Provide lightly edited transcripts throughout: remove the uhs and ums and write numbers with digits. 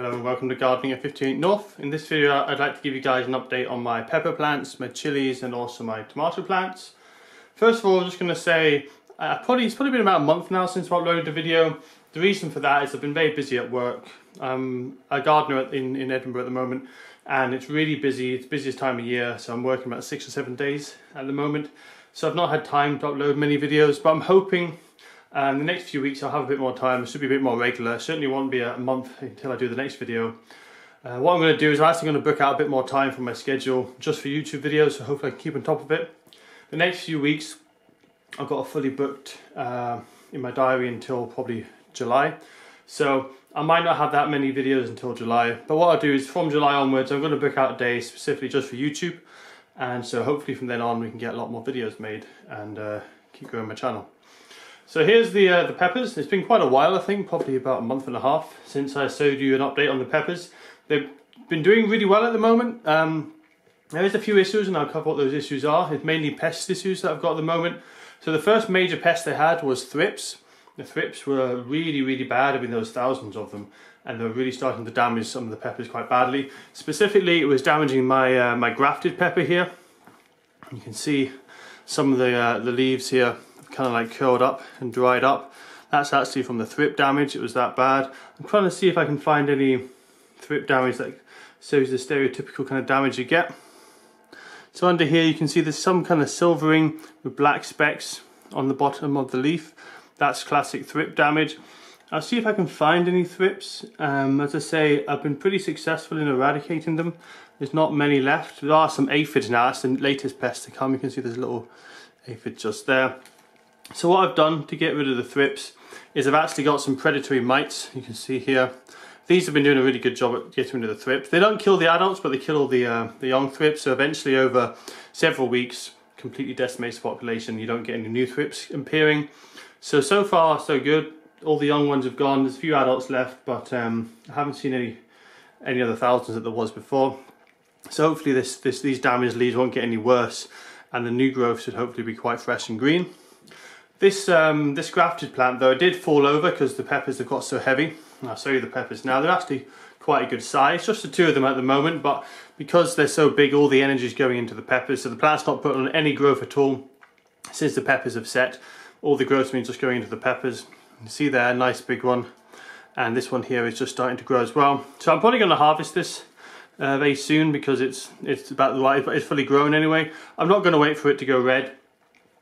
Hello and welcome to Gardening at 58 North. In this video I'd like to give you guys an update on my pepper plants, my chilies and also my tomato plants. First of all, I'm just going to say it's probably been about a month now since I uploaded the video. The reason for that is I've been very busy at work. I'm a gardener in Edinburgh at the moment and it's really busy. It's the busiest time of year, so I'm working about 6 or 7 days at the moment. So I've not had time to upload many videos, but I'm hoping the next few weeks I'll have a bit more time. It should be a bit more regular. It certainly won't be a month until I do the next video. What I'm going to do is I'm actually going to book out a bit more time from my schedule just for YouTube videos, so hopefully I can keep on top of it. The next few weeks I've got fully booked in my diary until probably July. So I might not have that many videos until July, but what I'll do is from July onwards I'm going to book out days specifically just for YouTube, and so hopefully from then on we can get a lot more videos made and keep growing my channel. So here's the peppers. It's been quite a while, I think, probably about a month and a half since I showed you an update on the peppers. They've been doing really well at the moment. There is a few issues and I'll cover what those issues are. It's mainly pest issues that I've got at the moment. So the first major pest they had was thrips. The thrips were really bad. I mean, there was thousands of them and they were really starting to damage some of the peppers quite badly. Specifically, it was damaging my my grafted pepper here. You can see some of the leaves here kind of like curled up and dried up. That's actually from the thrip damage. It was that bad. I'm trying to see if I can find any thrip damage that shows the stereotypical kind of damage you get. So under here you can see there's some kind of silvering with black specks on the bottom of the leaf. That's classic thrip damage. I'll see if I can find any thrips. As I say, I've been pretty successful in eradicating them. There's not many left. There are some aphids now. That's the latest pest to come. You can see there's a little aphid just there. So what I've done to get rid of the thrips is I've actually got some predatory mites. You can see here. These have been doing a really good job at getting rid of the thrips. They don't kill the adults, but they kill all the young thrips. So eventually, over several weeks, completely decimates the population. You don't get any new thrips appearing. So far, so good. All the young ones have gone. There's a few adults left, but I haven't seen any other thousands that there was before. So hopefully these damaged leaves won't get any worse, and the new growth should hopefully be quite fresh and green. This grafted plant though, it did fall over because the peppers have got so heavy. I'll show you the peppers now. They're actually quite a good size, just the two of them at the moment, but because they're so big, all the energy is going into the peppers, so the plant's not putting on any growth at all. Since the peppers have set, all the growth means just going into the peppers. You see there, a nice big one, and this one here is just starting to grow as well. So I'm probably going to harvest this very soon because it's about the right, but it's fully grown anyway. I'm not going to wait for it to go red.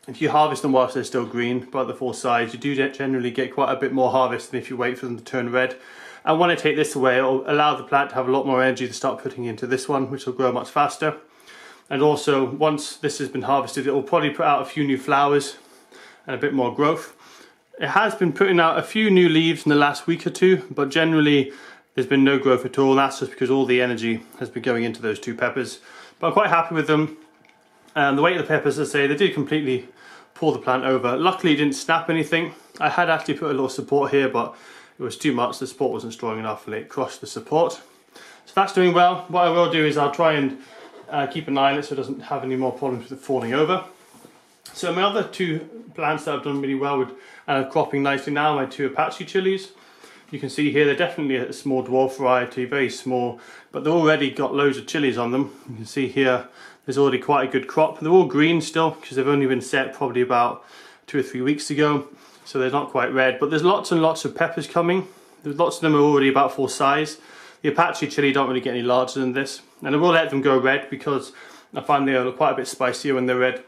If you harvest them whilst they're still green, but the full size, you do generally get quite a bit more harvest than if you wait for them to turn red. And when I take this away, it'll allow the plant to have a lot more energy to start putting into this one, which will grow much faster. And also, once this has been harvested, it will probably put out a few new flowers and a bit more growth. It has been putting out a few new leaves in the last week or two, but generally there's been no growth at all. That's just because all the energy has been going into those two peppers. But I'm quite happy with them. And the weight of the peppers, as I say, they did completely pull the plant over. Luckily it didn't snap anything. I had actually put a little support here, but it was too much. The support wasn't strong enough and it crushed the support. So that's doing well. What I will do is I'll try and keep an eye on it so it doesn't have any more problems with it falling over. So my other two plants that I've done really well with and are cropping nicely now, my two Apache chilies. You can see here they're definitely a small dwarf variety, very small, but they've already got loads of chilies on them. You can see here there's already quite a good crop. They're all green still because they've only been set probably about 2 or 3 weeks ago, so they're not quite red, but there's lots and lots of peppers coming. There's lots of them are already about full size. The Apache chili don't really get any larger than this, and I will let them go red because I find they are quite a bit spicier when they're red,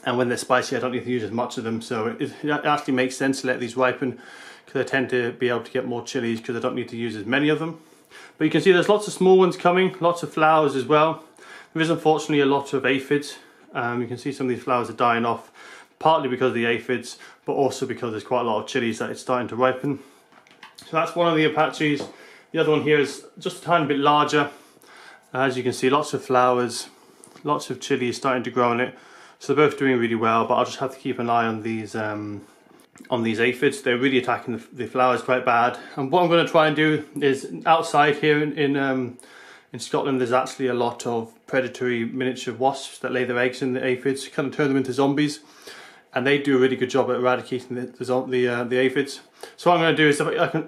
and when they're spicy I don't need to use as much of them, so it actually makes sense to let these ripen because I tend to be able to get more chilies because I don't need to use as many of them. But you can see there's lots of small ones coming, lots of flowers as well. There is unfortunately a lot of aphids. You can see some of these flowers are dying off, partly because of the aphids, but also because there's quite a lot of chilies that it's starting to ripen. So that's one of the Apaches. The other one here is just a tiny bit larger. As you can see, lots of flowers, lots of chilies starting to grow on it. So they're both doing really well, but I'll just have to keep an eye on these aphids. They're really attacking the flowers quite bad. And what I'm going to try and do is outside here in Scotland, there's actually a lot of predatory miniature wasps that lay their eggs in the aphids, kind of turn them into zombies, and they do a really good job at eradicating the aphids. So what I'm going to do is,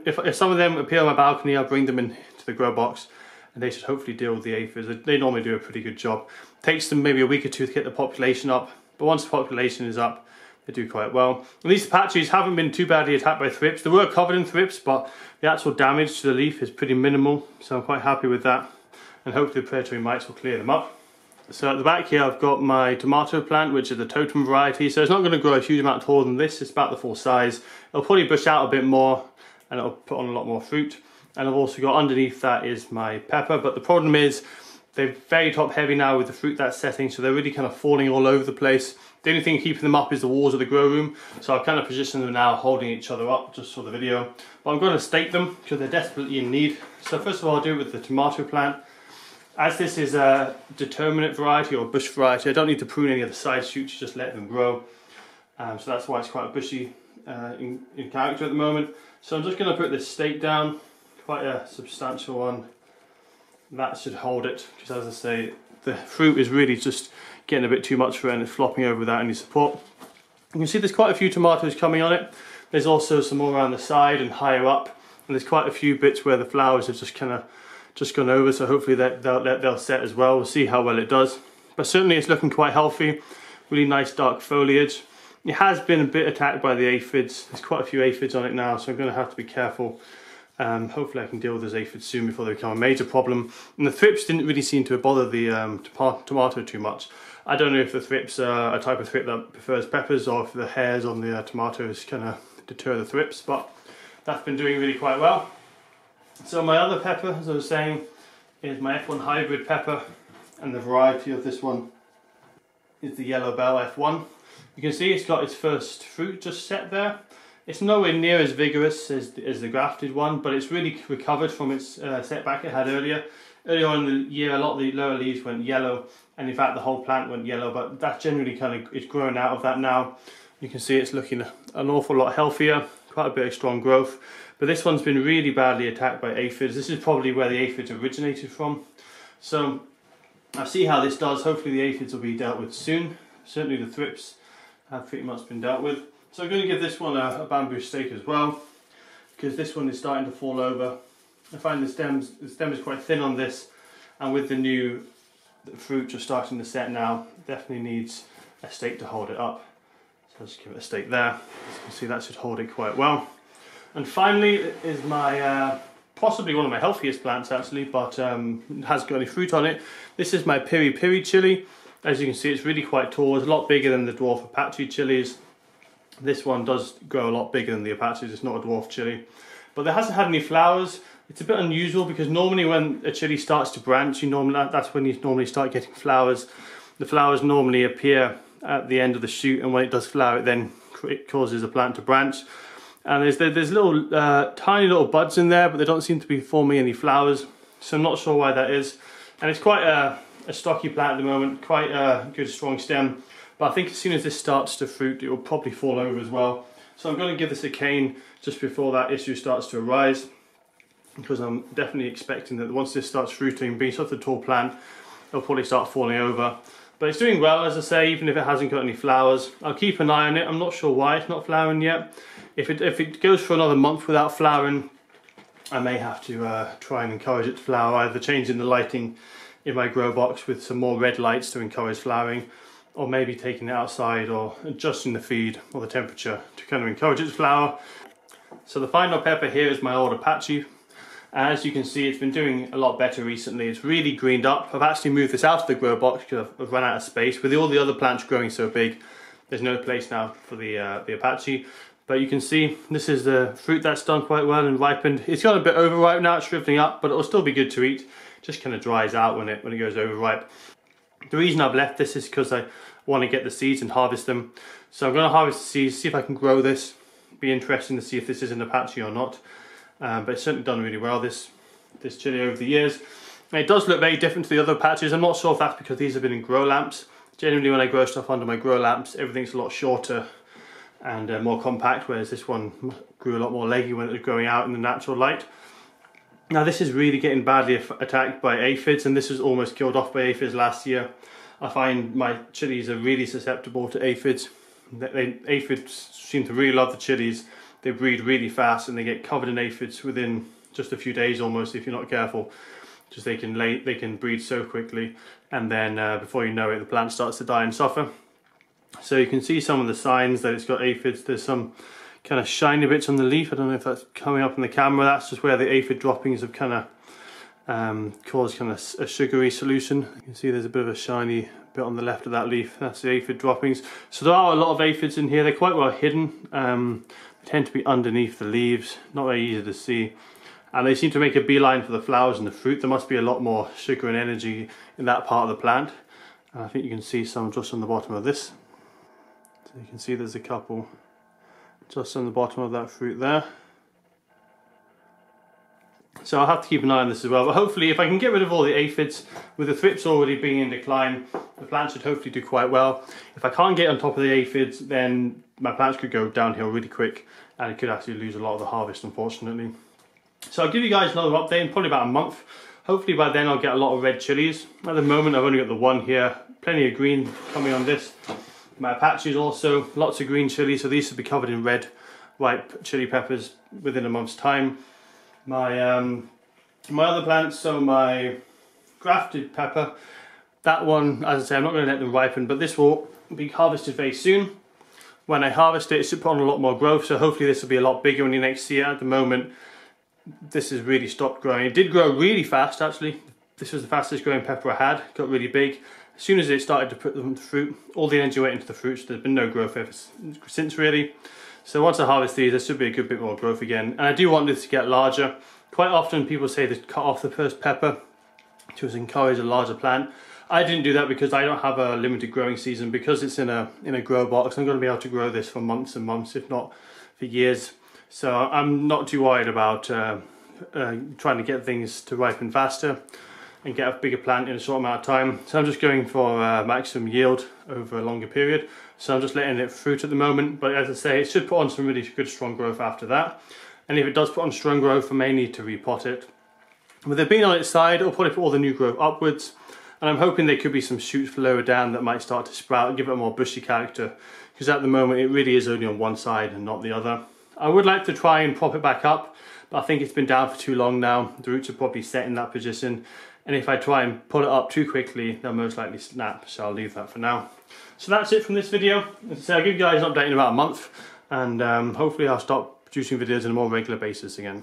if some of them appear on my balcony, I'll bring them into the grow box, and they should hopefully deal with the aphids. They normally do a pretty good job. Takes them maybe a week or two to get the population up, but once the population is up, they do quite well. And these Apaches haven't been too badly attacked by thrips. They were covered in thrips, but the actual damage to the leaf is pretty minimal, so I'm quite happy with that. And hopefully the predatory mites will clear them up. So at the back here I've got my tomato plant, which is the totem variety, so it's not going to grow a huge amount taller than this. It's about the full size. It'll probably bush out a bit more and it'll put on a lot more fruit. And I've also got underneath that is my pepper, but the problem is they're very top heavy now with the fruit that's setting, so they're really kind of falling all over the place. The only thing keeping them up is the walls of the grow room, so I've kind of positioned them now holding each other up just for the video. But I'm going to stake them because they're desperately in need. So first of all I'll do it with the tomato plant. As this is a determinate variety or bush variety, I don't need to prune any of the side shoots, just let them grow. So that's why it's quite bushy in character at the moment. So I'm just going to put this stake down, quite a substantial one. That should hold it, because as I say, the fruit is really just getting a bit too much for it and it's flopping over without any support. You can see there's quite a few tomatoes coming on it. There's also some more around the side and higher up, and there's quite a few bits where the flowers have just gone over, so hopefully they'll set as well. We'll see how well it does. But certainly it's looking quite healthy, really nice dark foliage. It has been a bit attacked by the aphids. There's quite a few aphids on it now, so I'm going to have to be careful. Hopefully I can deal with those aphids soon before they become a major problem. And the thrips didn't really seem to bother the tomato too much. I don't know if the thrips are a type of thrip that prefers peppers, or if the hairs on the tomatoes kind of deter the thrips, but that's been doing really quite well. So my other pepper, as I was saying, is my F1 hybrid pepper, and the variety of this one is the Yellow Bell F1. You can see it's got its first fruit just set there. It's nowhere near as vigorous as the grafted one, but it's really recovered from its setback it had earlier. Earlier on in the year, a lot of the lower leaves went yellow, and in fact the whole plant went yellow, but that's generally it's grown out of that now. You can see it's looking an awful lot healthier, quite a bit of strong growth. But this one's been really badly attacked by aphids. This is probably where the aphids originated from. So I'll see how this does. Hopefully the aphids will be dealt with soon. Certainly the thrips have pretty much been dealt with. So I'm going to give this one a bamboo stake as well, because this one is starting to fall over. I find the stem is quite thin on this, and with the fruit just starting to set now, it definitely needs a stake to hold it up. So I'll just give it a stake there. As you can see, that should hold it quite well. And finally is my, possibly one of my healthiest plants actually, but it hasn't got any fruit on it. This is my Piri Piri Chilli. As you can see, it's really quite tall. It's a lot bigger than the dwarf Apache chilies. This one does grow a lot bigger than the Apaches. It's not a dwarf chili. But it hasn't had any flowers. It's a bit unusual because normally when a chili starts to branch, that's when you normally start getting flowers. The flowers normally appear at the end of the shoot, and when it does flower, it causes the plant to branch. And there's little tiny little buds in there, but they don't seem to be forming any flowers, so I'm not sure why that is. And it's quite a stocky plant at the moment, quite a good strong stem, but I think as soon as this starts to fruit it will probably fall over as well. So I'm going to give this a cane just before that issue starts to arise, because I'm definitely expecting that once this starts fruiting, being such a tall plant, it'll probably start falling over. But it's doing well, as I say, even if it hasn't got any flowers. I'll keep an eye on it. I'm not sure why it's not flowering yet. If it goes for another month without flowering, I may have to try and encourage it to flower, either changing the lighting in my grow box with some more red lights to encourage flowering, or maybe taking it outside or adjusting the feed or the temperature to kind of encourage it to flower. So the final pepper here is my old Apache. As you can see, it's been doing a lot better recently. It's really greened up. I've actually moved this out of the grow box because I've run out of space. With all the other plants growing so big, there's no place now for the Apache. But you can see this is the fruit that's done quite well and ripened. It's got a bit overripe now, it's shriveling up, but it'll still be good to eat. It just kind of dries out when it goes overripe. The reason I've left this is because I want to get the seeds and harvest them. So I'm going to harvest the seeds, see if I can grow this. Be interesting to see if this is an Apache or not. But it's certainly done really well, this chili, over the years. And it does look very different to the other Apaches. I'm not sure if that's because these have been in grow lamps. Generally when I grow stuff under my grow lamps, everything's a lot shorter and more compact, whereas this one grew a lot more leggy when it was growing out in the natural light. Now this is really getting badly attacked by aphids, and this was almost killed off by aphids last year. I find my chilies are really susceptible to aphids. Aphids seem to really love the chilies. They breed really fast and they get covered in aphids within just a few days almost if you're not careful. Just they can breed so quickly, and then before you know it, the plant starts to die and suffer. So you can see some of the signs that it's got aphids. There's some kind of shiny bits on the leaf. I don't know if that's coming up in the camera. That's just where the aphid droppings have kind of caused kind of a sugary solution. You can see there's a bit of a shiny bit on the left of that leaf. That's the aphid droppings. So there are a lot of aphids in here. They're quite well hidden. They tend to be underneath the leaves, not very easy to see. And they seem to make a beeline for the flowers and the fruit. There must be a lot more sugar and energy in that part of the plant. And I think you can see some just on the bottom of this. So you can see there's a couple just on the bottom of that fruit there. So I'll have to keep an eye on this as well, but hopefully if I can get rid of all the aphids, with the thrips already being in decline, the plant should hopefully do quite well. If I can't get on top of the aphids, then my plants could go downhill really quick and it could actually lose a lot of the harvest, unfortunately. So I'll give you guys another update in probably about a month. Hopefully by then I'll get a lot of red chilies. At the moment I've only got the one here, plenty of green coming on this. My Apaches also, lots of green chili, so these should be covered in red, ripe chili peppers within a month's time. My other plants, so my grafted pepper, that one, as I say, I'm not going to let them ripen, but this will be harvested very soon. When I harvest it, it should put on a lot more growth, so hopefully this will be a lot bigger when you next see it. At the moment, this has really stopped growing. It did grow really fast, actually. This was the fastest growing pepper I had, got really big. As soon as it started to put them into fruit, all the energy went into the fruit, so there's been no growth ever since really. So once I harvest these, there should be a good bit more growth again. And I do want this to get larger. Quite often people say to cut off the first pepper to encourage a larger plant. I didn't do that because I don't have a limited growing season. Because it's in a grow box, I'm going to be able to grow this for months and months, if not for years. So I'm not too worried about trying to get things to ripen faster and get a bigger plant in a short amount of time. So I'm just going for maximum yield over a longer period. So I'm just letting it fruit at the moment, but as I say, it should put on some really good strong growth after that. And if it does put on strong growth, I may need to repot it. With it being on its side, it'll probably put all the new growth upwards, and I'm hoping there could be some shoots lower down that might start to sprout and give it a more bushy character, because at the moment it really is only on one side and not the other. I would like to try and prop it back up, but I think it's been down for too long now. The roots are probably set in that position, and if I try and pull it up too quickly, they'll most likely snap, so I'll leave that for now. So that's it from this video. As I say, I'll give you guys an update in about a month, and hopefully I'll start producing videos on a more regular basis again.